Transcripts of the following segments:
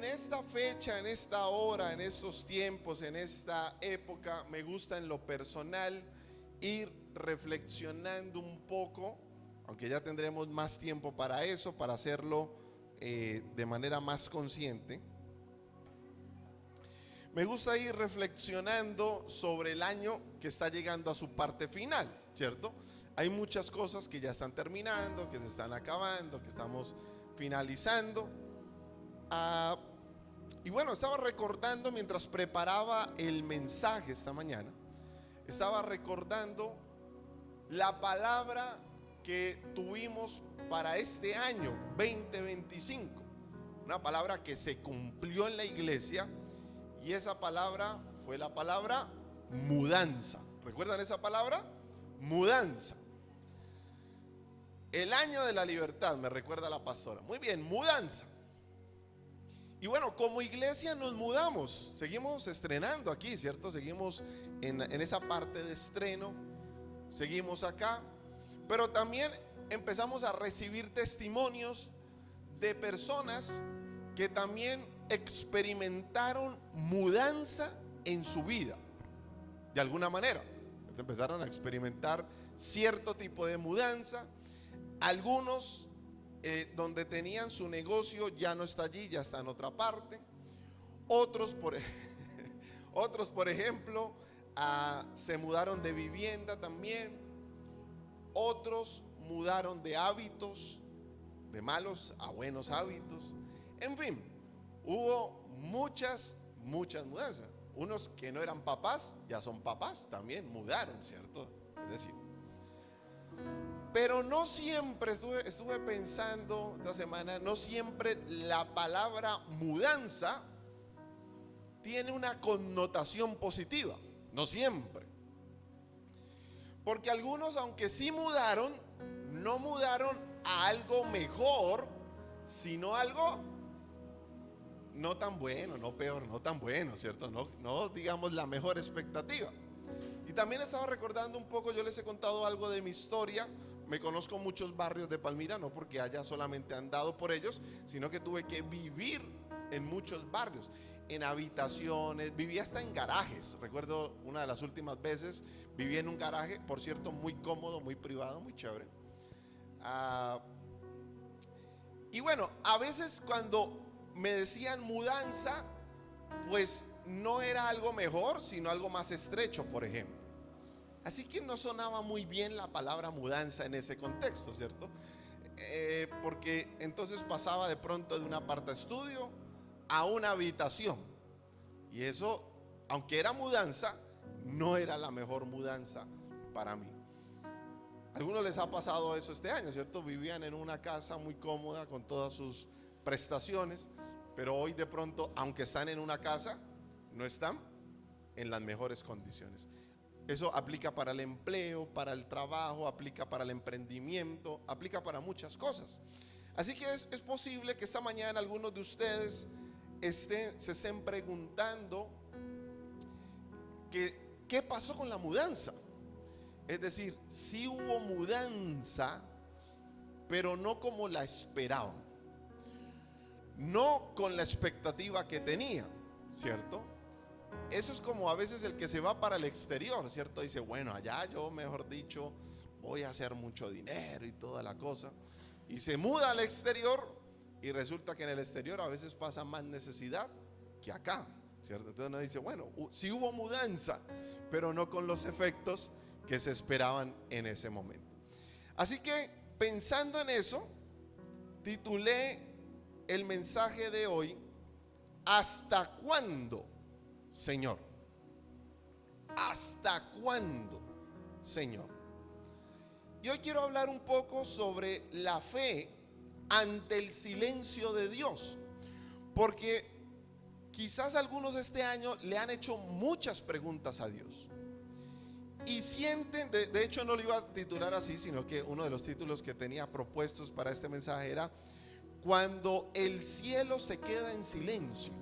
en esta fecha, en esta hora, en estos tiempos, en esta época, me gusta en lo personal ir reflexionando un poco, aunque ya tendremos más tiempo para eso, para hacerlo de manera más consciente. Me gusta ir reflexionando sobre el año que está llegando a su parte final, ¿cierto? Hay muchas cosas que ya están terminando, que se están acabando, que estamos finalizando. Y bueno, estaba recordando mientras preparaba el mensaje esta mañana, estaba recordando la palabra que tuvimos para este año 2025, una palabra que se cumplió en la iglesia, y esa palabra fue la palabra mudanza. ¿Recuerdan esa palabra? Mudanza. El año de la libertad, me recuerda la pastora. Muy bien, mudanza. Y bueno, como iglesia nos mudamos, seguimos estrenando aquí, ¿cierto? Seguimos en esa parte de estreno, seguimos acá, pero también empezamos a recibir testimonios de personas que también experimentaron mudanza en su vida, de alguna manera. Empezaron a experimentar cierto tipo de mudanza. Algunos donde tenían su negocio ya no está allí, ya está en otra parte. Otros, por ejemplo, se mudaron de vivienda también. Otros mudaron de hábitos, de malos a buenos hábitos. En fin, hubo muchas mudanzas. Unos que no eran papás, ya son papás, también mudaron, ¿cierto? Es decir, pero no siempre, estuve pensando esta semana, no siempre la palabra mudanza tiene una connotación positiva, no siempre. Porque algunos, aunque sí mudaron, no mudaron a algo mejor, sino algo no tan bueno, no peor, no tan bueno, ¿cierto? No digamos la mejor expectativa. Y también estaba recordando un poco, yo les he contado algo de mi historia. Me conozco muchos barrios de Palmira, no porque haya solamente andado por ellos, sino que tuve que vivir en muchos barrios, en habitaciones, viví hasta en garajes. Recuerdo una de las últimas veces, viví en un garaje, por cierto, muy cómodo, muy privado, muy chévere. Y bueno, a veces cuando me decían mudanza, pues no era algo mejor, sino algo más estrecho, por ejemplo. Así que no sonaba muy bien la palabra mudanza en ese contexto, ¿cierto? Porque entonces pasaba de pronto de un apartaestudio a una habitación. Y eso, aunque era mudanza, no era la mejor mudanza para mí. A algunos les ha pasado eso este año, ¿cierto? Vivían en una casa muy cómoda con todas sus prestaciones, pero hoy de pronto, aunque están en una casa, no están en las mejores condiciones. Eso aplica para el empleo, para el trabajo, aplica para el emprendimiento, aplica para muchas cosas. Así que es posible que esta mañana algunos de ustedes se estén preguntando ¿qué pasó con la mudanza? Es decir, sí hubo mudanza, pero no como la esperaban, no con la expectativa que tenía, ¿cierto? Eso es como a veces el que se va para el exterior, ¿cierto? Dice, bueno, allá yo, mejor dicho, voy a hacer mucho dinero y toda la cosa. Y se muda al exterior y resulta que en el exterior a veces pasa más necesidad que acá, ¿cierto? Entonces uno dice, bueno, sí hubo mudanza, pero no con los efectos que se esperaban en ese momento. Así que pensando en eso, titulé el mensaje de hoy, ¿hasta cuándo, Señor? ¿Hasta cuándo, Señor? Y hoy quiero hablar un poco sobre la fe ante el silencio de Dios, porque quizás algunos este año le han hecho muchas preguntas a Dios y sienten, de hecho no lo iba a titular así, sino que uno de los títulos que tenía propuestos para este mensaje era cuando el cielo se queda en silencio.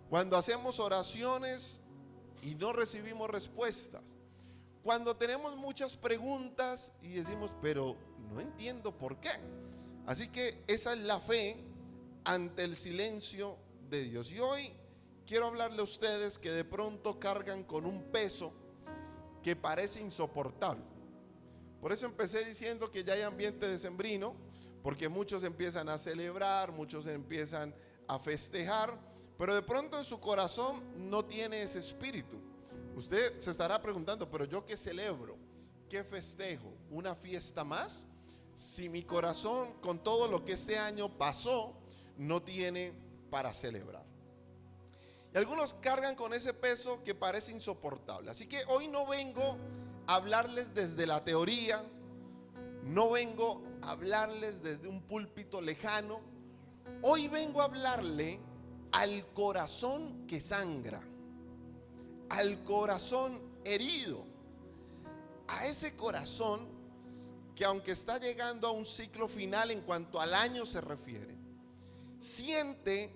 Cuando hacemos oraciones y no recibimos respuestas. Cuando tenemos muchas preguntas y decimos, pero no entiendo por qué. Así que esa es la fe ante el silencio de Dios. Y hoy quiero hablarle a ustedes que de pronto cargan con un peso que parece insoportable. Por eso empecé diciendo que ya hay ambiente decembrino, porque muchos empiezan a celebrar, muchos empiezan a festejar, pero de pronto en su corazón no tiene ese espíritu. Usted se estará preguntando, pero ¿yo qué celebro? ¿Qué festejo? ¿Una fiesta más? Si mi corazón, con todo lo que este año pasó, no tiene para celebrar. Y algunos cargan con ese peso que parece insoportable. Así que hoy no vengo a hablarles desde la teoría, no vengo a hablarles desde un púlpito lejano. Hoy vengo a hablarle al corazón que sangra, al corazón herido, a ese corazón que, aunque está llegando a un ciclo final en cuanto al año se refiere, siente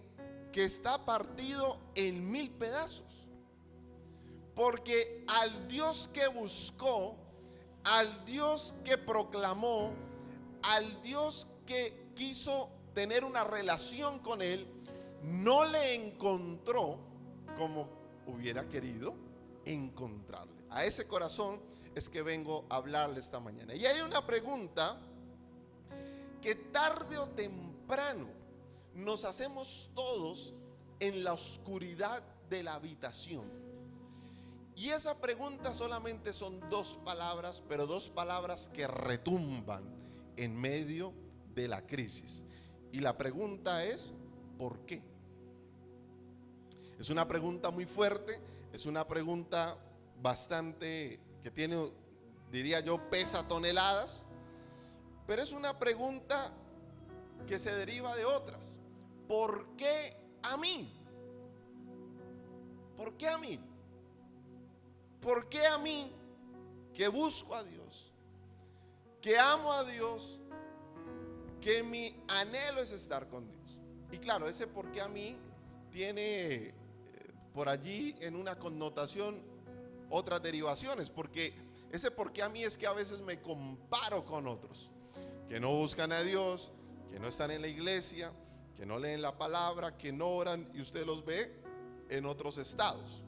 que está partido en 1000 pedazos. Porque al Dios que buscó, al Dios que proclamó, al Dios que quiso tener una relación con él, no le encontró como hubiera querido encontrarle. A ese corazón es que vengo a hablarle esta mañana. Y hay una pregunta que tarde o temprano nos hacemos todos en la oscuridad de la habitación. Y esa pregunta solamente son 2 palabras, pero 2 palabras que retumban en medio de la crisis. Y la pregunta es, ¿por qué? Es una pregunta muy fuerte, es una pregunta bastante, que tiene, diría yo, pesa toneladas, pero es una pregunta que se deriva de otras. ¿Por qué a mí? ¿Por qué a mí? ¿Por qué a mí, que busco a Dios, que amo a Dios, que mi anhelo es estar con Dios? Y claro, ese por qué a mí tiene por allí en una connotación otras derivaciones, porque ese por qué a mí es que a veces me comparo con otros que no buscan a Dios, que no están en la iglesia, que no leen la palabra, que no oran, y usted los ve en otros estados.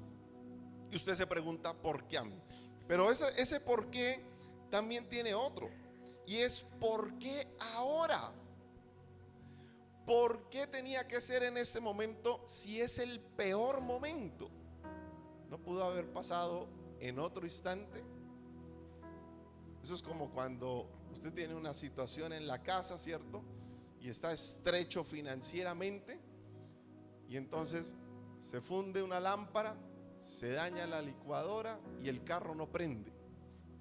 Y usted se pregunta, ¿por qué a mí? Pero ese por qué también tiene otro, y es ¿por qué ahora? ¿Por qué tenía que ser en este momento si es el peor momento? ¿No pudo haber pasado en otro instante? Eso es como cuando usted tiene una situación en la casa, ¿cierto? Y está estrecho financieramente, y entonces se funde una lámpara, se daña la licuadora y el carro no prende.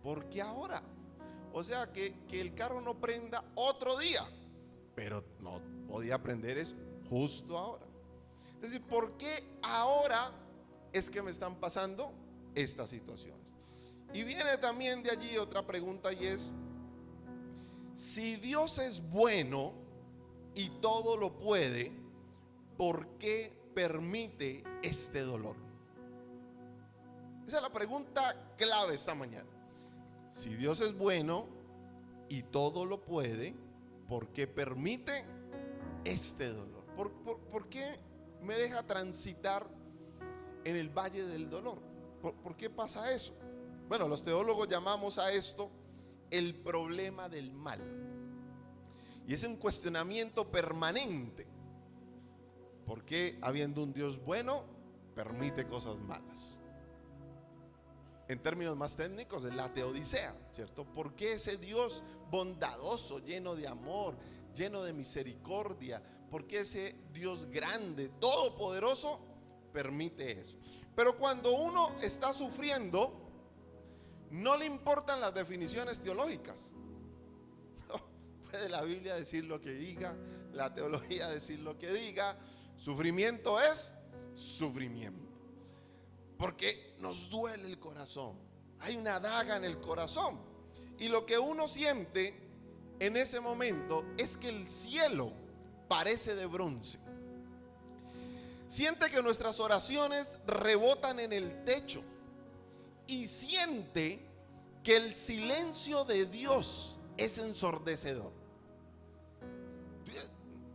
¿Por qué ahora? O sea que el carro no prenda otro día, pero no podía prender es justo ahora. Es decir, ¿por qué ahora es que me están pasando estas situaciones? Y viene también de allí otra pregunta, y es: si Dios es bueno y todo lo puede, ¿por qué permite este dolor? Esa es la pregunta clave esta mañana. Si Dios es bueno y todo lo puede, ¿por qué permite este dolor? ¿Por qué me deja transitar en el valle del dolor? ¿Por qué pasa eso? Bueno, los teólogos llamamos a esto el problema del mal. Y es un cuestionamiento permanente. ¿Por qué, habiendo un Dios bueno, permite cosas malas? En términos más técnicos, es la teodicea, ¿cierto? ¿Por qué ese Dios bondadoso, lleno de amor, lleno de misericordia, por qué ese Dios grande, todopoderoso, permite eso? Pero cuando uno está sufriendo, no le importan las definiciones teológicas. Puede la Biblia decir lo que diga, la teología decir lo que diga, sufrimiento es sufrimiento. Porque nos duele el corazón, hay una daga en el corazón, y lo que uno siente en ese momento es que el cielo parece de bronce. Siente que nuestras oraciones rebotan en el techo, y siente que el silencio de Dios es ensordecedor.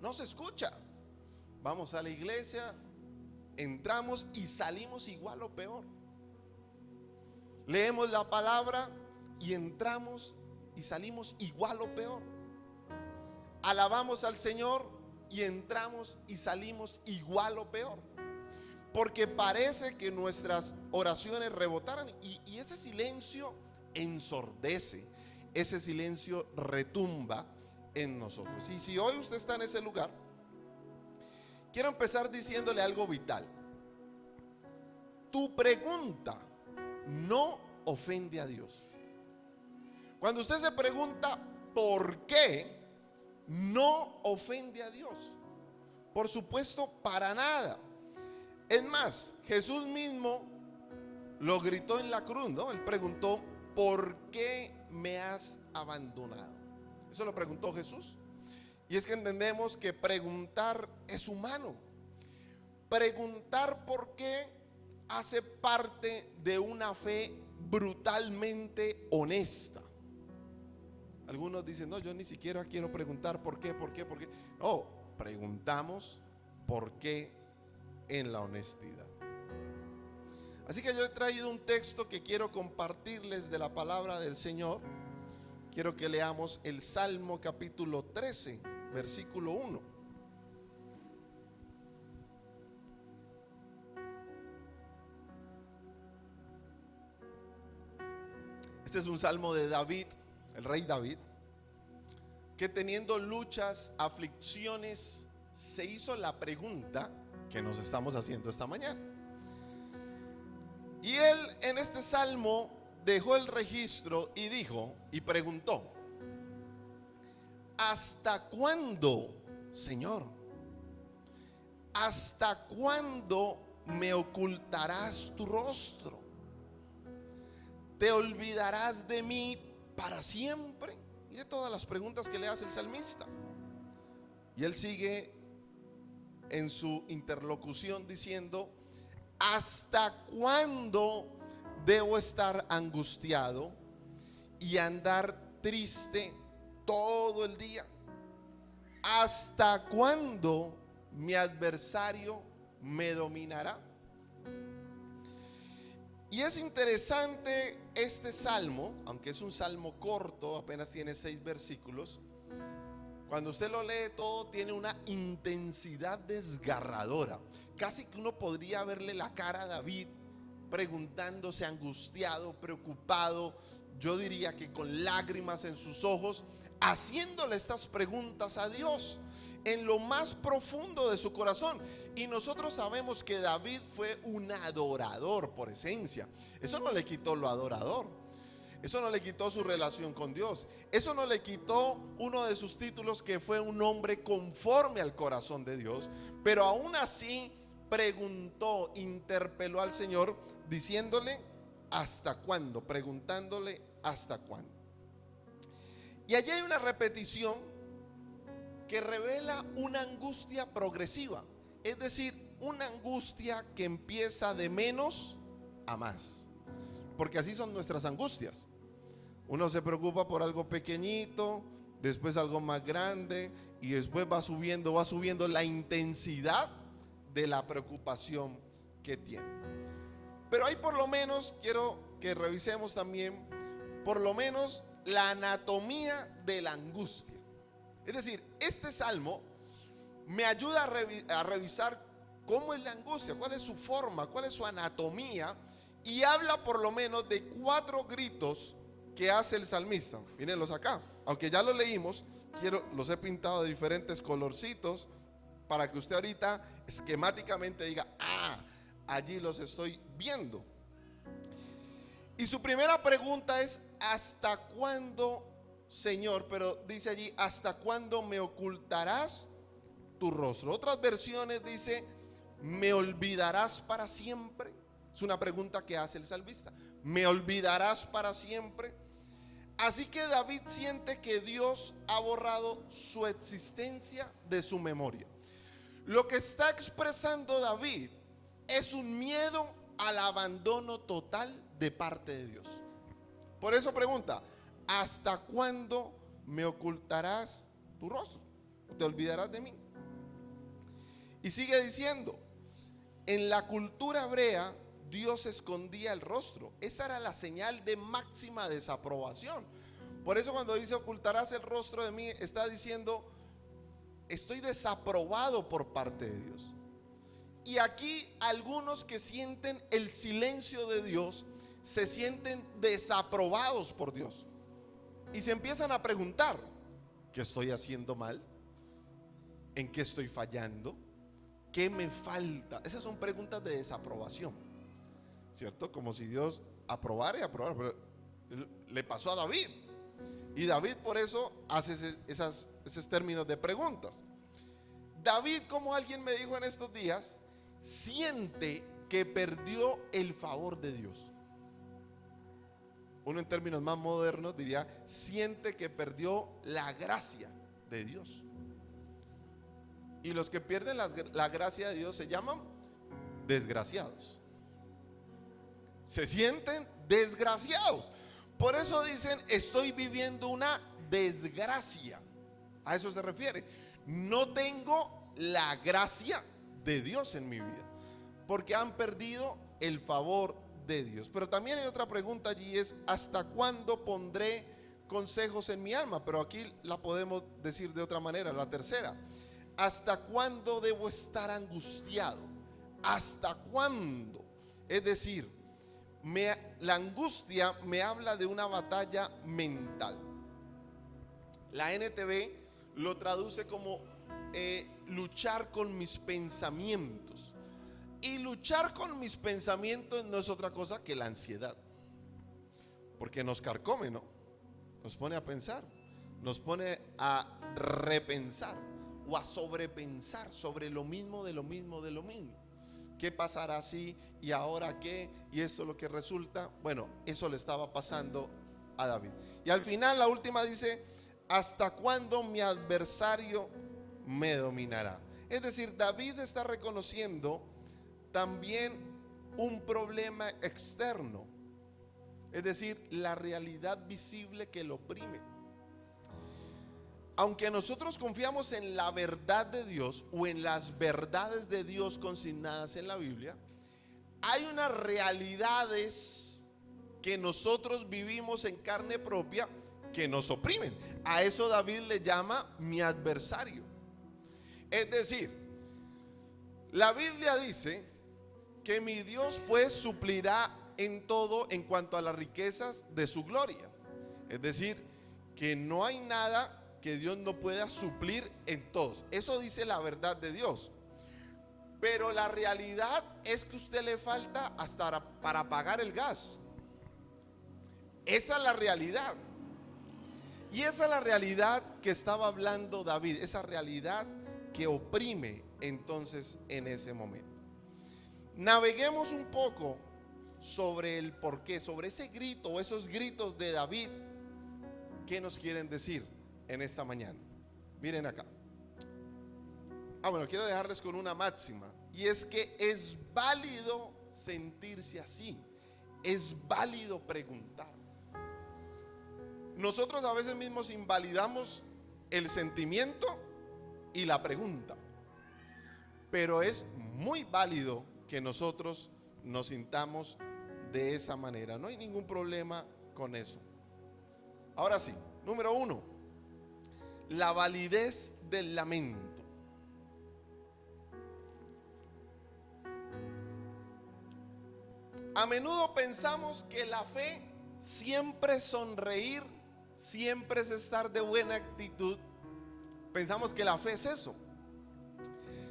No se escucha. Vamos a la iglesia, entramos y salimos igual o peor. Leemos la palabra y entramos y salimos igual o peor. Alabamos al Señor y entramos y salimos igual o peor. Porque parece que nuestras oraciones rebotaran y ese silencio ensordece, ese silencio retumba en nosotros. Y si hoy usted está en ese lugar, quiero empezar diciéndole algo vital. Tu pregunta no ofende a Dios. Cuando usted se pregunta ¿por qué?, no ofende a Dios. Por supuesto, para nada. Es más, Jesús mismo lo gritó en la cruz, ¿no? Él preguntó: ¿por qué me has abandonado? Eso lo preguntó Jesús. Y es que entendemos que preguntar es humano. Preguntar por qué hace parte de una fe brutalmente honesta. Algunos dicen: no, yo ni siquiera quiero preguntar por qué. No, preguntamos por qué en la honestidad. Así que yo he traído un texto que quiero compartirles de la palabra del Señor. Quiero que leamos el Salmo capítulo 13, versículo 1. Este es un salmo de David, el rey David, que teniendo luchas, aflicciones, se hizo la pregunta que nos estamos haciendo esta mañana. Y él en este salmo dejó el registro y dijo y preguntó: ¿hasta cuándo, Señor? ¿Hasta cuándo me ocultarás tu rostro? ¿Te olvidarás de mí para siempre? Mire todas las preguntas que le hace el salmista. Y él sigue en su interlocución diciendo: ¿hasta cuándo debo estar angustiado y andar triste todo el día? ¿Hasta cuándo mi adversario me dominará? Y es interesante este salmo, aunque es un salmo corto, apenas tiene 6 versículos. Cuando usted lo lee todo, tiene una intensidad desgarradora. Casi que uno podría verle la cara a David preguntándose, angustiado, preocupado, yo diría que con lágrimas en sus ojos, haciéndole estas preguntas a Dios en lo más profundo de su corazón. Y nosotros sabemos que David fue un adorador por esencia. Eso no le quitó lo adorador, eso no le quitó su relación con Dios, eso no le quitó uno de sus títulos, que fue un hombre conforme al corazón de Dios. Pero aún así preguntó, interpeló al Señor diciéndole: ¿hasta cuándo? Preguntándole ¿hasta cuándo? Y allí hay una repetición que revela una angustia progresiva, es decir, una angustia que empieza de menos a más, porque así son nuestras angustias. Uno se preocupa por algo pequeñito, después algo más grande, y después va subiendo la intensidad de la preocupación que tiene. Pero hay, por lo menos, quiero que revisemos también por lo menos la anatomía de la angustia. Es decir, este salmo me ayuda a revisar cómo es la angustia, cuál es su forma, cuál es su anatomía, y habla por lo menos de 4 gritos que hace el salmista. Mírenlos acá, aunque ya los leímos, los he pintado de diferentes colorcitos para que usted ahorita esquemáticamente diga: ah, allí los estoy viendo. Y su primera pregunta es: ¿hasta cuándo, Señor? Pero dice allí: ¿hasta cuándo me ocultarás tu rostro? Otras versiones dice: ¿me olvidarás para siempre? Es una pregunta que hace el salmista. ¿Me olvidarás para siempre? Así que David siente que Dios ha borrado su existencia de su memoria. Lo que está expresando David es un miedo al abandono total de parte de Dios. Por eso pregunta: ¿hasta cuándo me ocultarás tu rostro? ¿O te olvidarás de mí? Y sigue diciendo, en la cultura hebrea Dios escondía el rostro. Esa era la señal de máxima desaprobación. Por eso cuando dice ocultarás el rostro de mí, está diciendo estoy desaprobado por parte de Dios. Y aquí algunos que sienten el silencio de Dios se sienten desaprobados por Dios y se empiezan a preguntar, ¿qué estoy haciendo mal? ¿En qué estoy fallando? ¿Qué me falta? Esas son preguntas de desaprobación, ¿cierto? Como si Dios aprobara y aprobara. Pero le pasó a David, y David por eso hace esos términos de preguntas. David, como alguien me dijo en estos días, siente que perdió el favor de Dios. Uno en términos más modernos diría, siente que perdió la gracia de Dios. Y los que pierden la gracia de Dios se llaman desgraciados. Se sienten desgraciados. Por eso dicen, estoy viviendo una desgracia. A eso se refiere. No tengo la gracia de Dios en mi vida, porque han perdido el favor de Dios. Pero también hay otra pregunta allí, es ¿hasta cuándo pondré consejos en mi alma? Pero aquí la podemos decir de otra manera, la tercera. ¿Hasta cuándo debo estar angustiado? ¿Hasta cuándo? Es decir, la angustia me habla de una batalla mental. La NTV lo traduce como luchar con mis pensamientos. Y luchar con mis pensamientos no es otra cosa que la ansiedad, porque nos carcome, ¿no? Nos pone a pensar, nos pone a repensar o a sobrepensar sobre lo mismo, de lo mismo, de lo mismo. ¿Qué pasará así? ¿Y ahora qué? ¿Y esto es lo que resulta? Bueno, eso le estaba pasando a David. Y al final la última dice, ¿hasta cuándo mi adversario me dominará? Es decir, David está reconociendo también un problema externo, es decir, la realidad visible que lo oprime. Aunque nosotros confiamos en la verdad de Dios o en las verdades de Dios consignadas en la Biblia, hay unas realidades que nosotros vivimos en carne propia que nos oprimen. A eso David le llama mi adversario. Es decir, la Biblia dice que mi Dios pues suplirá en todo en cuanto a las riquezas de su gloria. Es decir, que no hay nada que Dios no pueda suplir en todos. Eso dice la verdad de Dios. Pero la realidad es que a usted le falta hasta para pagar el gas. Esa es la realidad. Y esa es la realidad que estaba hablando David, esa realidad que oprime entonces en ese momento. Naveguemos un poco sobre el porqué, sobre ese grito o esos gritos de David. ¿Qué nos quieren decir en esta mañana? Miren acá. Bueno, quiero dejarles con una máxima, y es que es válido sentirse así, es válido preguntar. Nosotros a veces mismos invalidamos el sentimiento y la pregunta, pero es muy válido que nosotros nos sintamos de esa manera. No hay ningún problema con eso. Ahora sí, número 1, la validez del lamento. A menudo pensamos que la fe siempre es sonreír, siempre es estar de buena actitud. Pensamos que la fe es eso.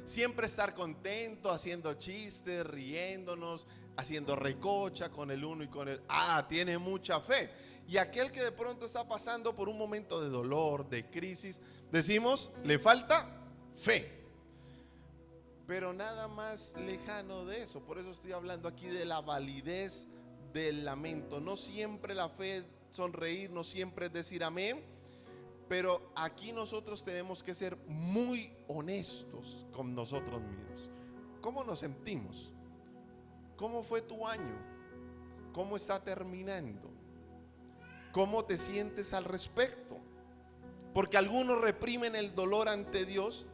Siempre estar contento, haciendo chistes, riéndonos, haciendo recocha con el uno y con el... tiene mucha fe. Y aquel que de pronto está pasando por un momento de dolor, de crisis, decimos, le falta fe. Pero nada más lejano de eso. Por eso estoy hablando aquí de la validez del lamento. No siempre la fe es sonreír, no siempre es decir amén. Pero aquí nosotros tenemos que ser muy honestos con nosotros mismos. ¿Cómo nos sentimos? ¿Cómo fue tu año? ¿Cómo está terminando? ¿Cómo te sientes al respecto? Porque algunos reprimen el dolor ante Dios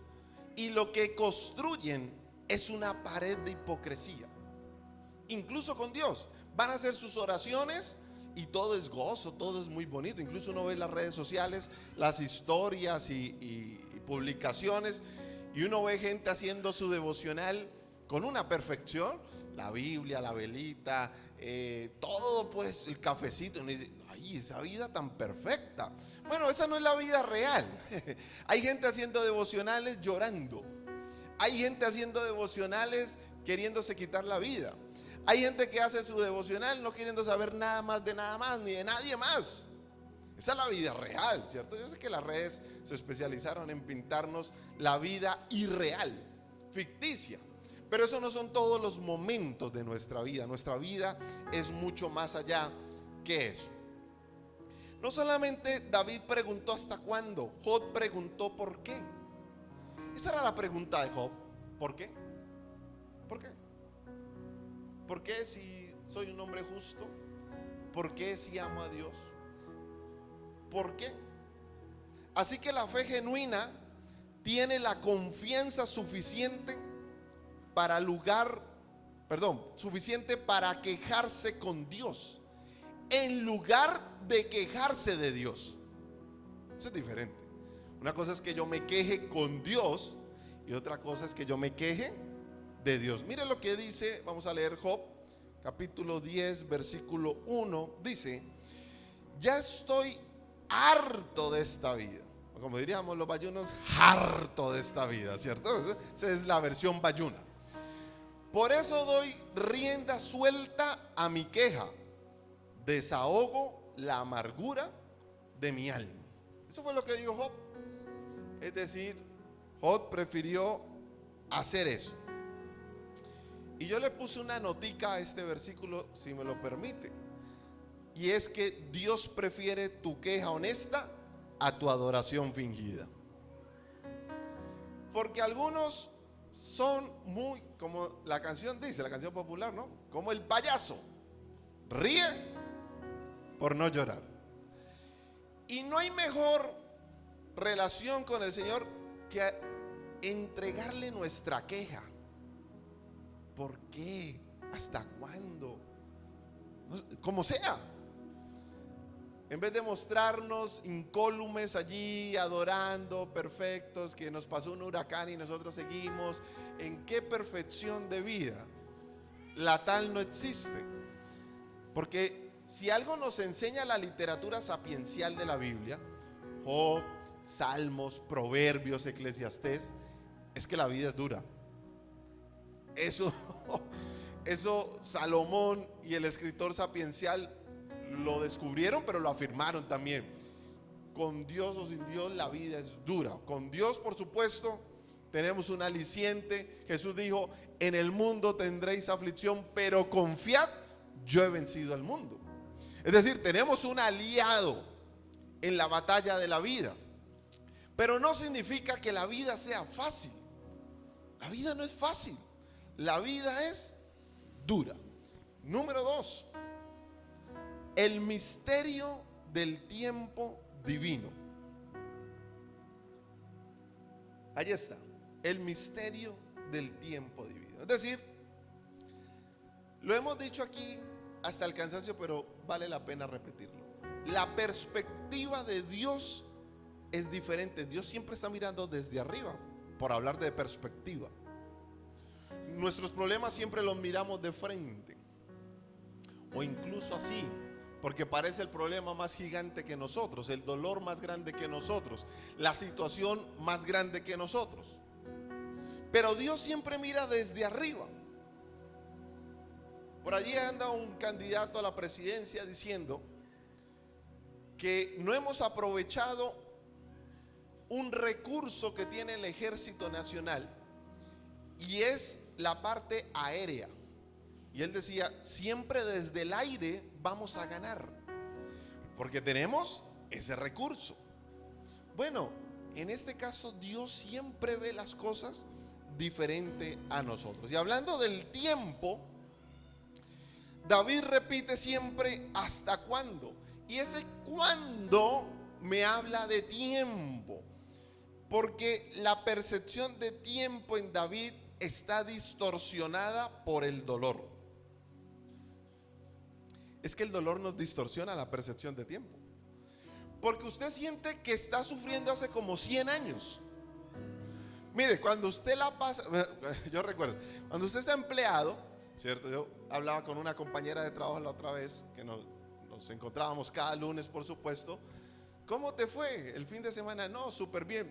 y lo que construyen es una pared de hipocresía. Incluso con Dios van a hacer sus oraciones y todo es gozo, todo es muy bonito. Incluso uno ve las redes sociales, las historias y publicaciones, y uno ve gente haciendo su devocional con una perfección, la Biblia, la velita, todo, pues el cafecito. Uno dice, ay, esa vida tan perfecta. Bueno, esa no es la vida real. Hay gente haciendo devocionales llorando. Hay gente haciendo devocionales queriéndose quitar la vida. Hay gente que hace su devocional no queriendo saber nada más de nada más, ni de nadie más. Esa es la vida real, ¿cierto? Yo sé que las redes se especializaron en pintarnos la vida irreal, ficticia. Pero eso no son todos los momentos de nuestra vida. Nuestra vida es mucho más allá que eso. No solamente David preguntó hasta cuándo, Job preguntó por qué. Esa era la pregunta de Job. ¿Por qué? ¿Por qué? ¿Por qué si soy un hombre justo? ¿Por qué si amo a Dios? ¿Por qué? Así que la fe genuina tiene la confianza suficiente suficiente para quejarse con Dios, en lugar de quejarse de Dios. Eso es diferente. Una cosa es que yo me queje con Dios y otra cosa es que yo me queje de Dios. Mire lo que dice, vamos a leer Job, capítulo 10, versículo 1. Dice: ya estoy harto de esta vida. Como diríamos los bayunos, harto de esta vida, ¿cierto? Esa es la versión bayuna. Por eso doy rienda suelta a mi queja, desahogo la amargura de mi alma. Eso fue lo que dijo Job. Es decir, Job prefirió hacer eso. Y yo le puse una notica a este versículo, si me lo permite. Y es que Dios prefiere tu queja honesta a tu adoración fingida. Porque algunos son muy, como la canción dice, la canción popular, ¿no? Como el payaso. Ríe por no llorar. Y no hay mejor relación con el Señor que entregarle nuestra queja. ¿Por qué? ¿Hasta cuándo? Como sea. En vez de mostrarnos incólumes allí, adorando, perfectos, que nos pasó un huracán y nosotros seguimos, ¿en qué perfección de vida? La tal no existe. Porque si algo nos enseña la literatura sapiencial de la Biblia, Job, Salmos, Proverbios, Eclesiastés, es que la vida es dura. Eso Salomón y el escritor sapiencial lo descubrieron, pero lo afirmaron también. Con Dios o sin Dios la vida es dura. Con Dios, por supuesto, tenemos un aliciente. Jesús dijo: en el mundo tendréis aflicción, pero confiad, yo he vencido al mundo. Es decir, tenemos un aliado en la batalla de la vida. Pero no significa que la vida sea fácil. La vida no es fácil. La vida es dura. Número 2, el misterio del tiempo divino. Ahí está, el misterio del tiempo divino. Es decir, lo hemos dicho aquí hasta el cansancio, pero vale la pena repetirlo. La perspectiva de Dios es diferente. Dios siempre está mirando desde arriba, por hablar de perspectiva. Nuestros problemas siempre los miramos de frente, o incluso así, porque parece el problema más gigante que nosotros, el dolor más grande que nosotros, la situación más grande que nosotros. Pero Dios siempre mira desde arriba. Por allí anda un candidato a la presidencia diciendo que no hemos aprovechado un recurso que tiene el Ejército Nacional, y es la parte aérea. Y él decía: siempre desde el aire vamos a ganar, porque tenemos ese recurso. Bueno, en este caso Dios siempre ve las cosas diferente a nosotros. Y hablando del tiempo, David repite siempre: ¿hasta cuándo? Y ese cuándo me habla de tiempo. Porque la percepción de tiempo en David está distorsionada por el dolor. Es que el dolor nos distorsiona la percepción de tiempo. Porque usted siente que está sufriendo hace como 100 años. Mire, cuando usted la pasa, yo recuerdo, cuando usted está empleado, ¿cierto? Yo hablaba con una compañera de trabajo la otra vez, que nos encontrábamos cada lunes, por supuesto. ¿Cómo te fue el fin de semana? No, súper bien.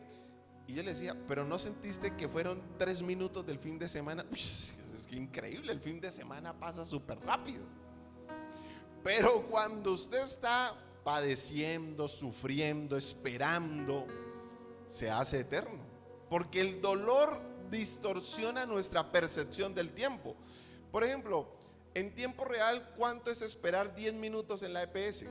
Y yo le decía, pero ¿no sentiste que fueron 3 minutos del fin de semana? Uy, es que increíble, el fin de semana pasa súper rápido. Pero cuando usted está padeciendo, sufriendo, esperando, se hace eterno. Porque el dolor distorsiona nuestra percepción del tiempo. Por ejemplo, en tiempo real, ¿cuánto es esperar 10 minutos en la EPS?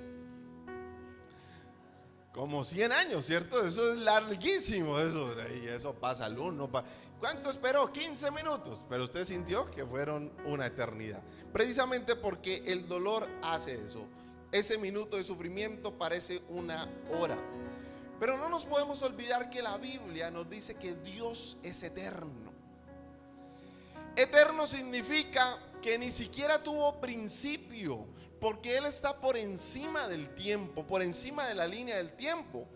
Como 100 años, ¿cierto? Eso es larguísimo. Eso pasa al uno. ¿Cuánto esperó? 15 minutos. Pero usted sintió que fueron una eternidad. Precisamente porque el dolor hace eso. Ese minuto de sufrimiento parece una hora. Pero no nos podemos olvidar que la Biblia nos dice que Dios es eterno. Eterno significa que ni siquiera tuvo principio, porque Él está por encima del tiempo, por encima de la línea del tiempo.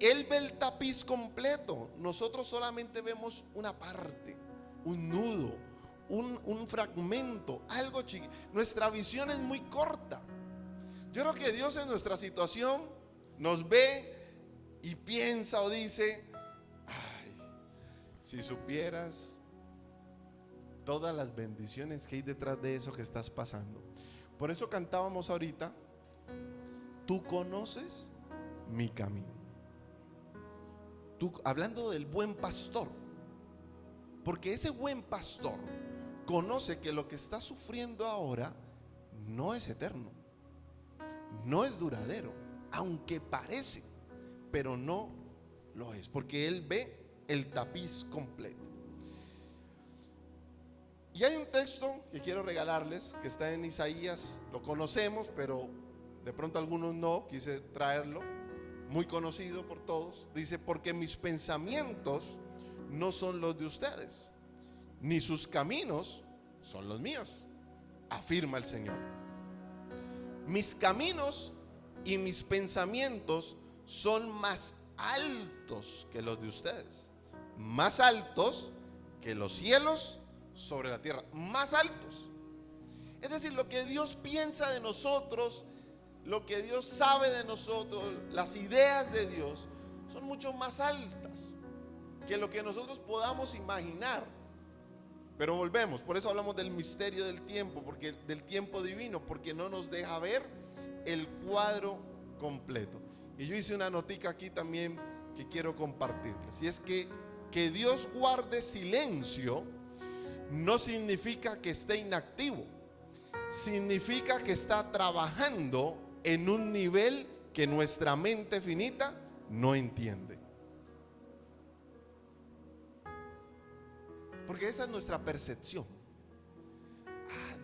Él ve el tapiz completo. Nosotros solamente vemos una parte, un nudo, un fragmento, algo chiquito. Nuestra visión es muy corta. Yo creo que Dios en nuestra situación nos ve y piensa o dice: ay, si supieras todas las bendiciones que hay detrás de eso que estás pasando. Por eso cantábamos ahorita: tú conoces mi camino. Tú, hablando del buen pastor, porque ese buen pastor conoce que lo que está sufriendo ahora no es eterno, no es duradero, aunque parece, pero no lo es, porque Él ve el tapiz completo. Y hay un texto que quiero regalarles, que está en Isaías. Lo conocemos, pero de pronto algunos no, quise traerlo, muy conocido por todos. Dice: porque mis pensamientos no son los de ustedes, ni sus caminos son los míos, afirma el Señor. Mis caminos y mis pensamientos son más altos que los de ustedes, más altos que los cielos sobre la tierra, más altos. Es decir, lo que Dios piensa de nosotros, lo que Dios sabe de nosotros, las ideas de Dios son mucho más altas que lo que nosotros podamos imaginar. Pero volvemos, por eso hablamos del misterio del tiempo, porque del tiempo divino, porque no nos deja ver el cuadro completo. Y yo hice una notica aquí también que quiero compartirles, y es que Dios guarde silencio no significa que esté inactivo, significa que está trabajando en un nivel que nuestra mente finita no entiende. Porque esa es nuestra percepción.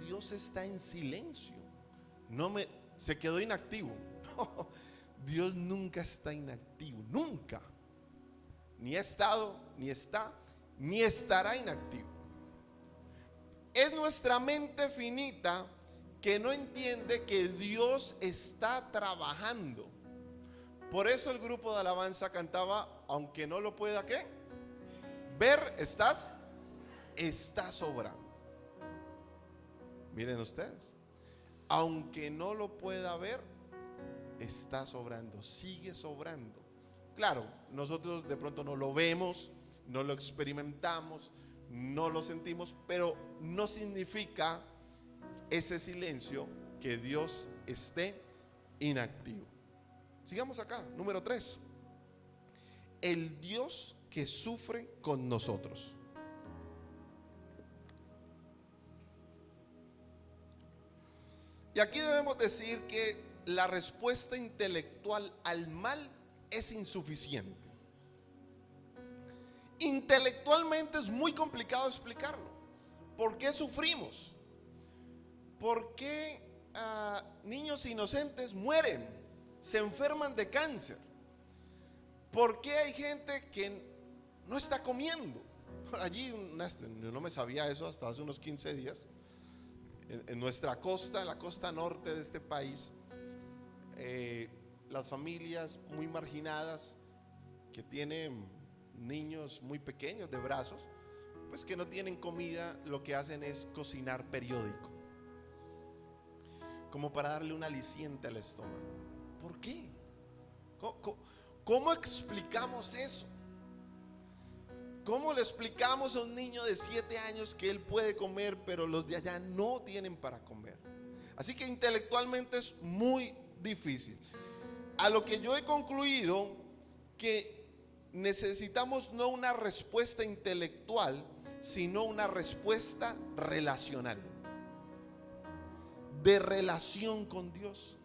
Dios está en silencio, se quedó inactivo. No, Dios nunca está inactivo, nunca. Ni ha estado, ni está, ni estará inactivo. Es nuestra mente finita que no entiende que Dios está trabajando. Por eso el grupo de alabanza cantaba: aunque no lo pueda, ¿qué? Ver, estás obrando. Miren ustedes, aunque no lo pueda ver, está sobrando, sigue sobrando. Claro, nosotros de pronto no lo vemos, no lo experimentamos, no lo sentimos, pero no significa ese silencio que Dios esté inactivo. Sigamos acá, número 3. El Dios que sufre con nosotros. Y aquí debemos decir que la respuesta intelectual al mal es insuficiente. Intelectualmente es muy complicado explicarlo. ¿Por qué sufrimos? ¿Por qué niños inocentes mueren, se enferman de cáncer? ¿Por qué hay gente que no está comiendo. Por allí, yo no me sabía eso hasta hace unos 15 días. En nuestra costa, en la costa norte de este país, las familias muy marginadas que tienen niños muy pequeños de brazos, pues que no tienen comida, lo que hacen es cocinar periódico, como para darle un aliciente al estómago. ¿Por qué? ¿Cómo explicamos eso? ¿Cómo le explicamos a un niño de 7 años que él puede comer, pero los de allá no tienen para comer? Así que intelectualmente es muy difícil. A lo que yo he concluido, que necesitamos no una respuesta intelectual, sino una respuesta relacional, de relación con Dios.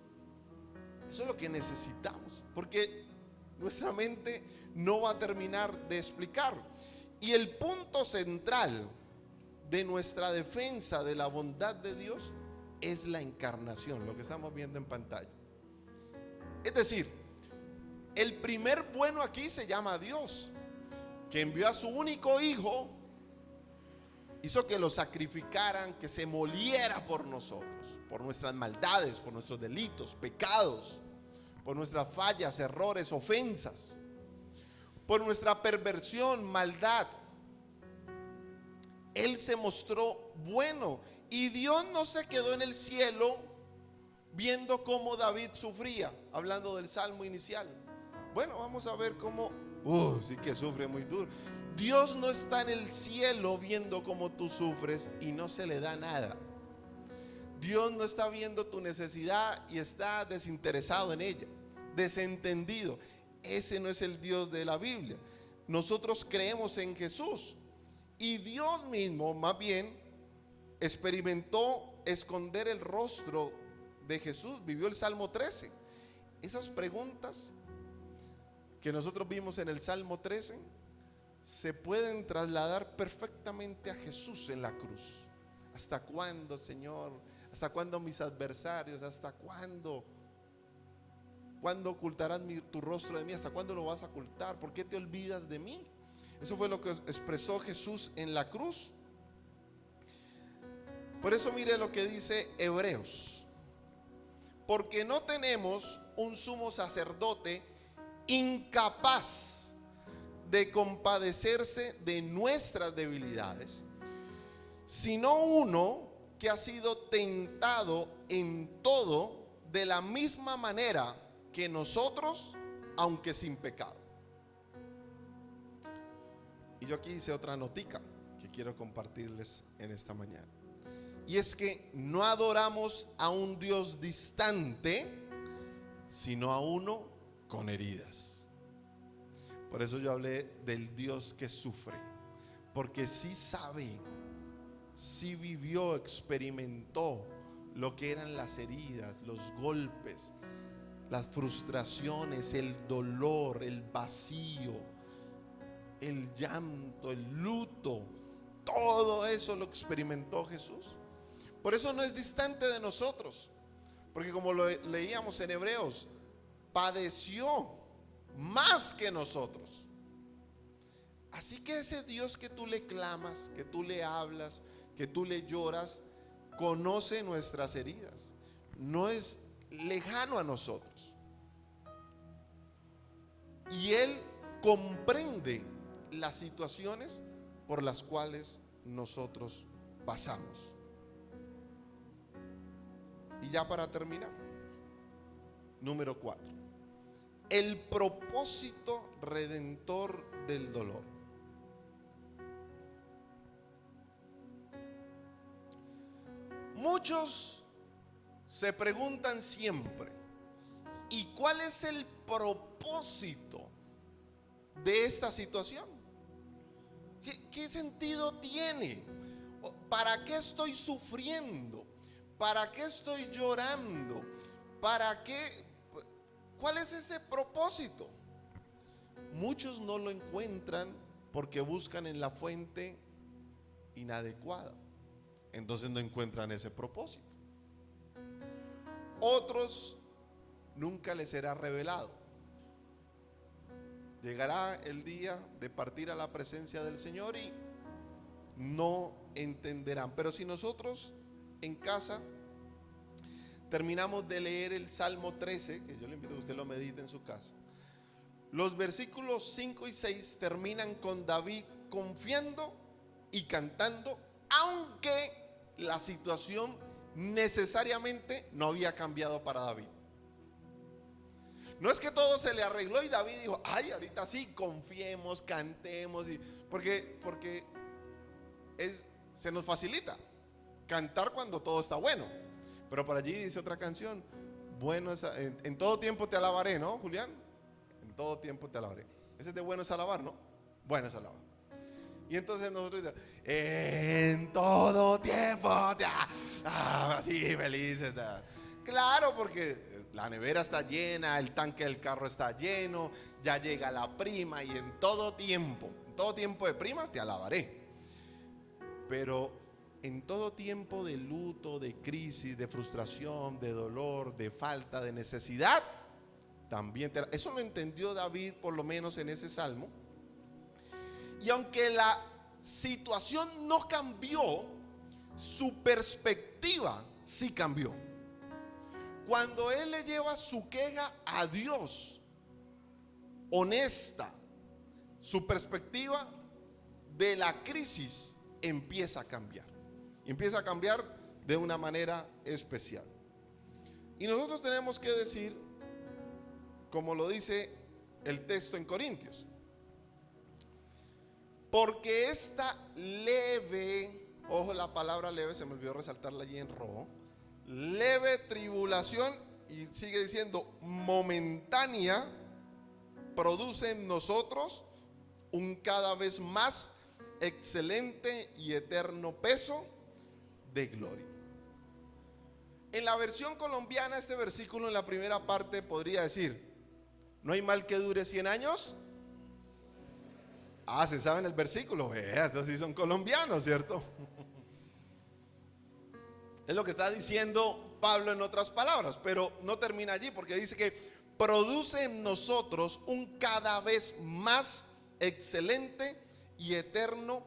Eso es lo que necesitamos, porque nuestra mente no va a terminar de explicar. Y el punto central de nuestra defensa de la bondad de Dios es la encarnación, lo que estamos viendo en pantalla. Es decir, el primer bueno aquí se llama Dios, que envió a su único hijo, hizo que lo sacrificaran, que se moliera por nosotros, por nuestras maldades, por nuestros delitos, pecados, por nuestras fallas, errores, ofensas, por nuestra perversión, maldad. Él se mostró bueno, y Dios no se quedó en el cielo viendo cómo David sufría, hablando del salmo inicial. Bueno, vamos a ver cómo, sí que sufre muy duro. Dios no está en el cielo viendo cómo tú sufres y no se le da nada. Dios no está viendo tu necesidad y está desinteresado en ella, desentendido. Ese no es el Dios de la Biblia. Nosotros creemos en Jesús, y Dios mismo más bien experimentó esconder el rostro de Jesús. Vivió el Salmo 13. Esas preguntas que nosotros vimos en el Salmo 13 se pueden trasladar perfectamente a Jesús en la cruz. ¿Hasta cuándo, Señor? ¿Hasta cuándo mis adversarios? ¿Hasta cuándo? ¿Cuándo ocultarás tu rostro de mí? ¿Hasta cuándo lo vas a ocultar? ¿Por qué te olvidas de mí? Eso fue lo que expresó Jesús en la cruz. Por eso mire lo que dice Hebreos: porque no tenemos un sumo sacerdote incapaz de compadecerse de nuestras debilidades, sino uno que ha sido tentado en todo de la misma manera que nosotros, aunque sin pecado. Y yo aquí hice otra notica que quiero compartirles en esta mañana, y es que no adoramos a un Dios distante, sino a uno con heridas. Por eso yo hablé del Dios que sufre, porque sí sabe, sí vivió, experimentó lo que eran las heridas, los golpes, las frustraciones, el dolor, el vacío, el llanto, el luto. Todo eso lo experimentó Jesús. Por eso no es distante de nosotros, porque como lo leíamos en Hebreos, padeció más que nosotros. Así que ese Dios que tú le clamas, que tú le hablas, que tú le lloras, conoce nuestras heridas, no es lejano a nosotros, y Él comprende las situaciones por las cuales nosotros pasamos. Y ya para terminar, número 4, el propósito redentor del dolor. Muchos se preguntan siempre: ¿y cuál es el propósito de esta situación? ¿Qué sentido tiene? ¿Para qué estoy sufriendo? ¿Para qué estoy llorando? ¿Para qué? ¿Cuál es ese propósito? Muchos no lo encuentran porque buscan en la fuente inadecuada. Entonces no encuentran ese propósito. Otros nunca les será revelado. Llegará el día de partir a la presencia del Señor y no entenderán. Pero si nosotros en casa terminamos de leer el Salmo 13, que yo le invito a que usted lo medite en su casa, los versículos 5 y 6 terminan con David confiando y cantando, aunque la situación necesariamente no había cambiado para David. No es que todo se le arregló y David dijo, ay, ahorita sí, confiemos, cantemos, porque se nos facilita cantar cuando todo está bueno. Pero por allí dice otra canción, bueno en todo tiempo te alabaré, ¿no, Julián? En todo tiempo te alabaré. Ese es de bueno es alabar, ¿no? Bueno es alabar. Y entonces nosotros decimos, en todo tiempo así felices. Claro, porque la nevera está llena, el tanque del carro está lleno, ya llega la prima y en todo tiempo de prima te alabaré. Pero en todo tiempo de luto, de crisis, de frustración, de dolor, de falta, de necesidad, también eso lo entendió David por lo menos en ese salmo. Y aunque la situación no cambió, su perspectiva sí cambió. Cuando él le lleva su queja a Dios, honesta, su perspectiva de la crisis empieza a cambiar. Y empieza a cambiar de una manera especial. Y nosotros tenemos que decir, como lo dice el texto en Corintios, porque esta leve, ojo la palabra leve, se me olvidó resaltarla allí en rojo, leve tribulación, y sigue diciendo momentánea, produce en nosotros un cada vez más excelente y eterno peso de gloria. En la versión colombiana, este versículo en la primera parte podría decir, no hay mal que dure 100 años. ¿Se saben el versículo? Estos sí son colombianos, ¿cierto? Es lo que está diciendo Pablo en otras palabras, pero no termina allí, porque dice que produce en nosotros un cada vez más excelente y eterno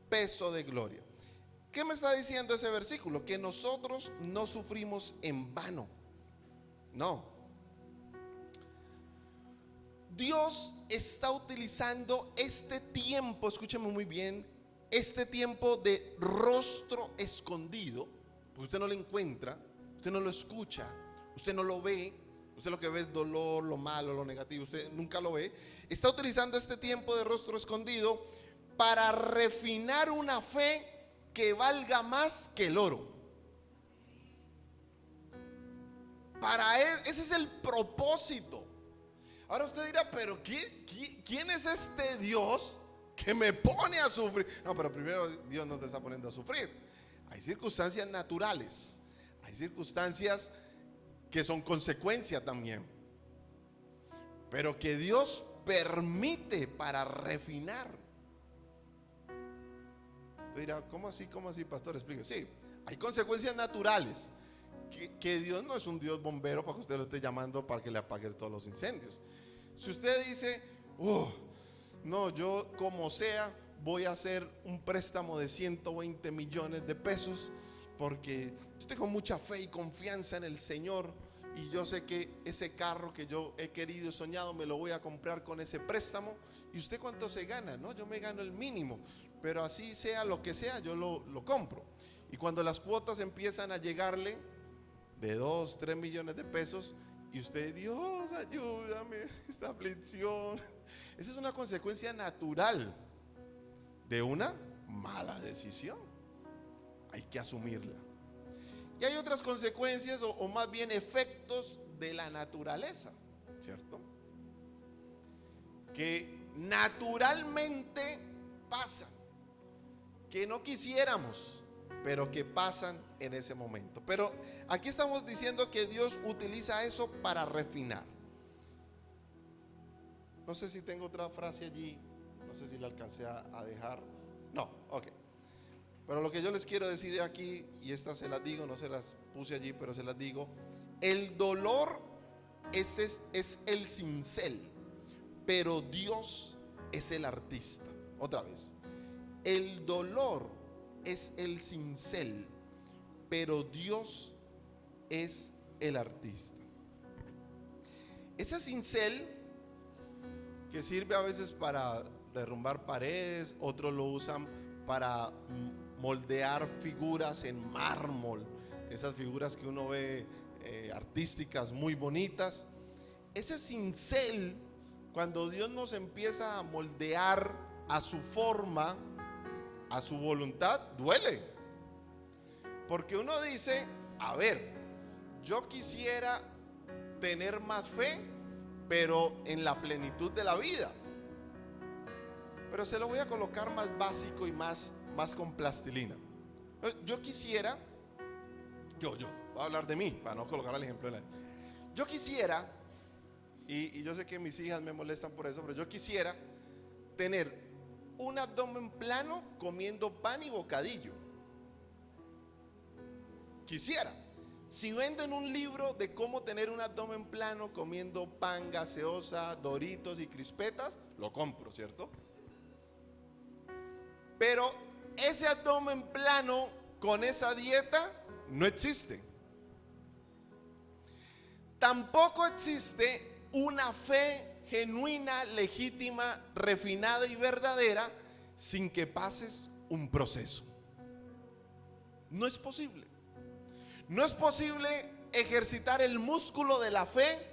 peso de gloria. ¿Qué me está diciendo ese versículo? Que nosotros no sufrimos en vano. No. Dios está utilizando este tiempo, escúcheme muy bien, este tiempo de rostro escondido, porque usted no lo encuentra, usted no lo escucha, usted no lo ve, usted lo que ve es dolor, lo malo, lo negativo, usted nunca lo ve. Está utilizando este tiempo de rostro escondido para refinar una fe que valga más que el oro. Para él, ese es el propósito. Ahora usted dirá, pero ¿quién es este Dios que me pone a sufrir? No, pero primero Dios no te está poniendo a sufrir. Hay circunstancias naturales, hay circunstancias que son consecuencia también, pero que Dios permite para refinar. Usted dirá, ¿cómo así, pastor? Explique. Sí, hay consecuencias naturales. Que Dios no es un Dios bombero para que usted lo esté llamando para que le apague todos los incendios. Si usted dice, no, yo como sea voy a hacer un préstamo de 120 millones de pesos porque yo tengo mucha fe y confianza en el Señor y yo sé que ese carro que yo he querido y soñado me lo voy a comprar con ese préstamo. ¿Y usted cuánto se gana? No, yo me gano el mínimo, pero así sea lo que sea, yo lo compro. Y cuando las cuotas empiezan a llegarle de 2, 3 millones de pesos y usted, Dios, ayúdame, esta aflicción. Esa es una consecuencia natural de una mala decisión. Hay que asumirla. Y hay otras consecuencias o más bien efectos de la naturaleza, ¿cierto? Que naturalmente pasan, que no quisiéramos, pero que pasan en ese momento. Pero aquí estamos diciendo que Dios utiliza eso para refinar. No sé si tengo otra frase allí, no sé si la alcancé a dejar. No, ok. Pero lo que yo les quiero decir aquí, y estas se las digo, no se las puse allí, pero se las digo: el dolor es el cincel pero Dios es el artista. Otra vez, el dolor es el cincel, pero Dios es el artista. Ese cincel que sirve a veces para derrumbar paredes, otros lo usan para moldear figuras en mármol, esas figuras que uno ve artísticas muy bonitas. Ese cincel, cuando Dios nos empieza a moldear a su forma, a su voluntad, duele. Porque uno dice, a ver, yo quisiera tener más fe, pero en la plenitud de la vida. Pero se lo voy a colocar más básico y más con plastilina. Yo quisiera, voy a hablar de mí, para no colocar el ejemplo de la. Yo quisiera, y yo sé que mis hijas me molestan por eso, pero yo quisiera tener un abdomen plano comiendo pan y bocadillo. Quisiera. Si venden un libro de cómo tener un abdomen plano comiendo pan, gaseosa, Doritos y crispetas, lo compro, ¿cierto? Pero ese abdomen plano con esa dieta no existe. Tampoco existe una fe genuina, legítima, refinada y verdadera sin que pases un proceso. No es posible. No es posible ejercitar el músculo de la fe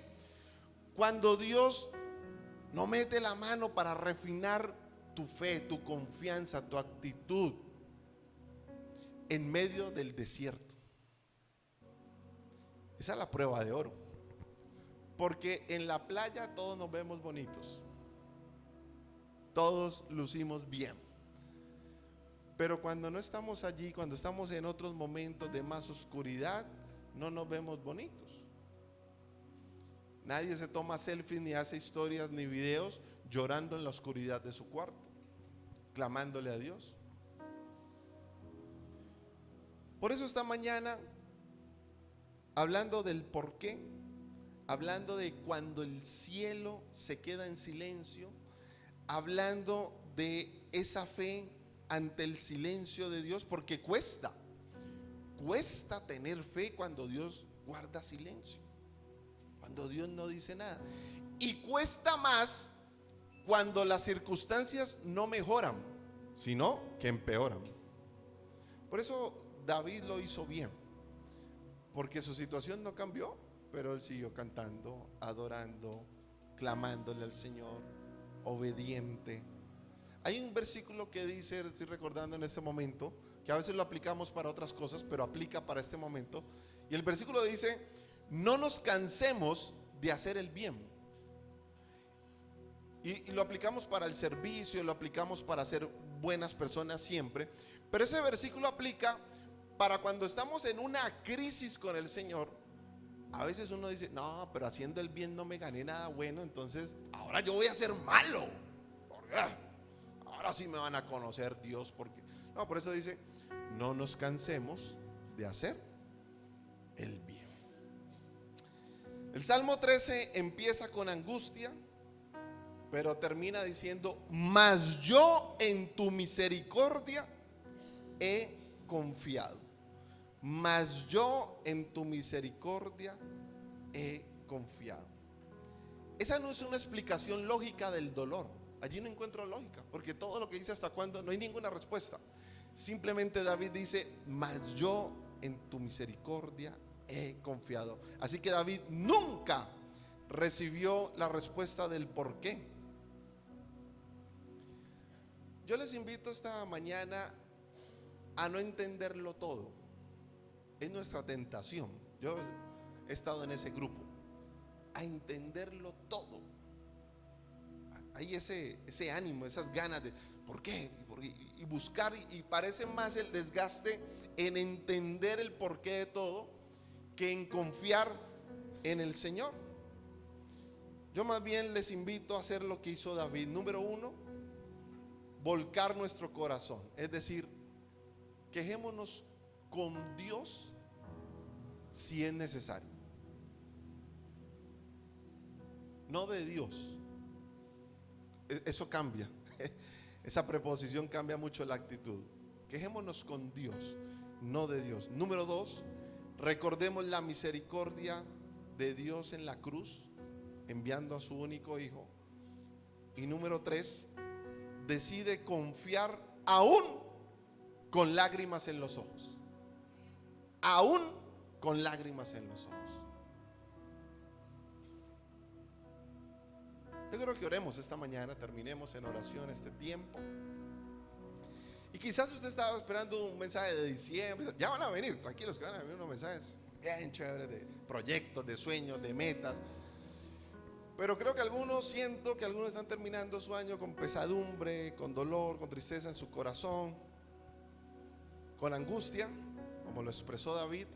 cuando Dios no mete la mano para refinar tu fe, tu confianza, tu actitud en medio del desierto. Esa es la prueba de oro. Porque en la playa todos nos vemos bonitos, todos lucimos bien. Pero cuando no estamos allí, cuando estamos en otros momentos de más oscuridad, no nos vemos bonitos. Nadie se toma selfies, ni hace historias, ni videos llorando en la oscuridad de su cuarto, clamándole a Dios. Por eso esta mañana, hablando del por qué, hablando de cuando el cielo se queda en silencio, hablando de esa fe ante el silencio de Dios, porque cuesta tener fe cuando Dios guarda silencio, cuando Dios no dice nada, y cuesta más cuando las circunstancias no mejoran, sino que empeoran. Por eso David lo hizo bien, porque su situación no cambió, pero él siguió cantando, adorando, clamándole al Señor, obediente. Hay un versículo que dice, estoy recordando en este momento, que a veces lo aplicamos para otras cosas, pero aplica para este momento. Y el versículo dice, no nos cansemos de hacer el bien. Y lo aplicamos para el servicio, lo aplicamos para ser buenas personas siempre. Pero ese versículo aplica para cuando estamos en una crisis con el Señor. A veces uno dice, no, pero haciendo el bien no me gané nada bueno, entonces ahora yo voy a ser malo. Ahora sí me van a conocer Dios, porque no, por eso dice, no nos cansemos de hacer el bien. El Salmo 13 empieza con angustia, pero termina diciendo, mas yo en tu misericordia he confiado. Mas yo en tu misericordia he confiado. Esa no es una explicación lógica del dolor. Allí no encuentro lógica, porque todo lo que dice hasta cuándo, no hay ninguna respuesta. Simplemente David dice, mas yo en tu misericordia he confiado. Así que David nunca recibió la respuesta del por qué. Yo les invito esta mañana a no entenderlo todo. Es nuestra tentación. Yo he estado en ese grupo, a entenderlo todo. Hay ese ánimo, esas ganas de ¿por qué? Y buscar, y parece más el desgaste en entender el porqué de todo que en confiar en el Señor. Yo más bien les invito a hacer lo que hizo David. Número 1, volcar nuestro corazón, es decir, quejémonos con Dios si es necesario, no de Dios, Eso cambia. Esa preposición cambia mucho la actitud. Quejémonos con Dios, no de Dios. Número 2, recordemos la misericordia de Dios en la cruz, enviando a su único hijo. Y número 3, decide confiar aún con lágrimas en los ojos. Aún con lágrimas en los ojos. Yo creo que oremos esta mañana, terminemos en oración este tiempo. Y quizás usted estaba esperando un mensaje de diciembre. Ya van a venir, tranquilos que van a venir unos mensajes bien chéveres de proyectos, de sueños, de metas. Pero creo que siento que algunos están terminando su año con pesadumbre, con dolor, con tristeza en su corazón, con angustia, como lo expresó David.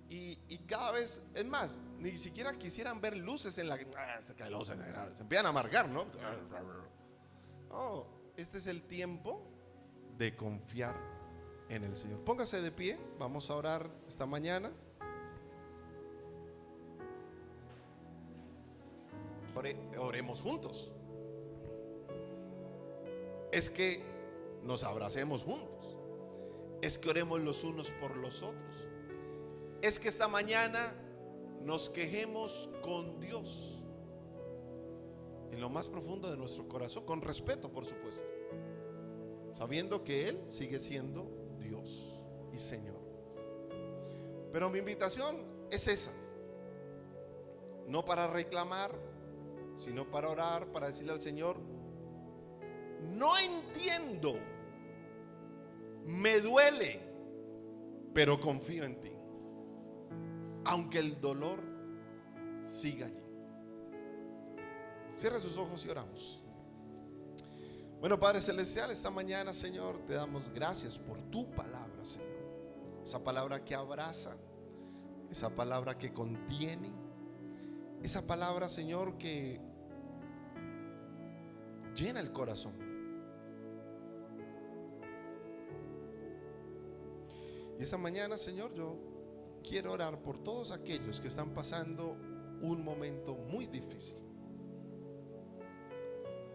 Y cada vez, es más, ni siquiera quisieran ver luces en la que se empiezan a amargar, ¿no? No, este es el tiempo de confiar en el Señor. Póngase de pie, vamos a orar esta mañana. Oremos juntos. Es que nos abracemos juntos. Es que oremos los unos por los otros. Es que esta mañana nos quejemos con Dios en lo más profundo de nuestro corazón, con respeto, por supuesto, sabiendo que Él sigue siendo Dios y Señor. Pero mi invitación es esa: no para reclamar, sino para orar, para decirle al Señor: no entiendo, me duele, pero confío en ti, aunque el dolor siga allí. Cierra sus ojos y oramos. Bueno, Padre Celestial, esta mañana, Señor, te damos gracias por tu palabra, Señor. Esa palabra que abraza, esa palabra que contiene, esa palabra, Señor, que llena el corazón. Y esta mañana, Señor, yo quiero orar por todos aquellos que están pasando un momento muy difícil.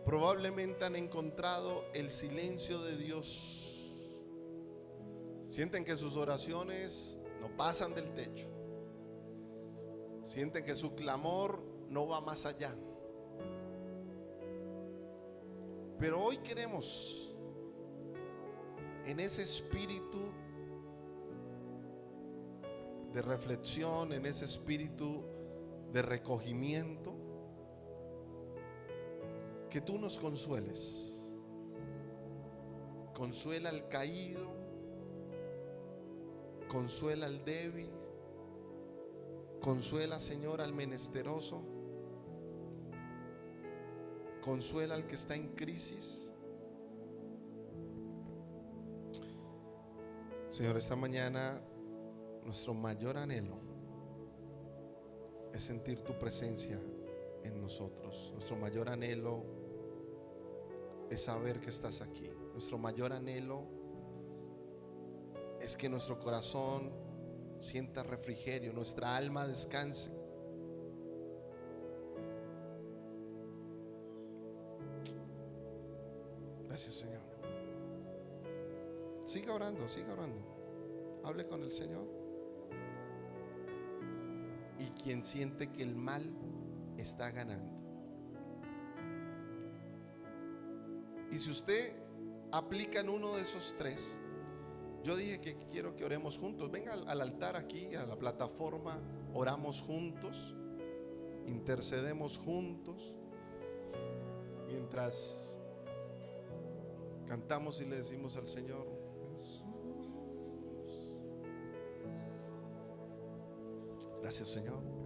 Probablemente han encontrado el silencio de Dios. Sienten que sus oraciones no pasan del techo. Sienten que su clamor no va más allá. Pero hoy queremos, en ese espíritu de reflexión, en ese espíritu de recogimiento, que tú nos consueles. Consuela al caído, consuela al débil, consuela, Señor, al menesteroso, consuela al que está en crisis. Señor, esta mañana nuestro mayor anhelo es sentir tu presencia en nosotros. Nuestro mayor anhelo es saber que estás aquí. Nuestro mayor anhelo es que nuestro corazón sienta refrigerio, nuestra alma descanse. Gracias, Señor. Siga orando, siga orando. Hable con el Señor. Y quien siente que el mal está ganando. Y si usted aplica en uno de esos tres, yo dije que quiero que oremos juntos. Venga al altar aquí, a la plataforma, oramos juntos, intercedemos juntos, mientras cantamos y le decimos al Señor: Jesús. Gracias, Señor.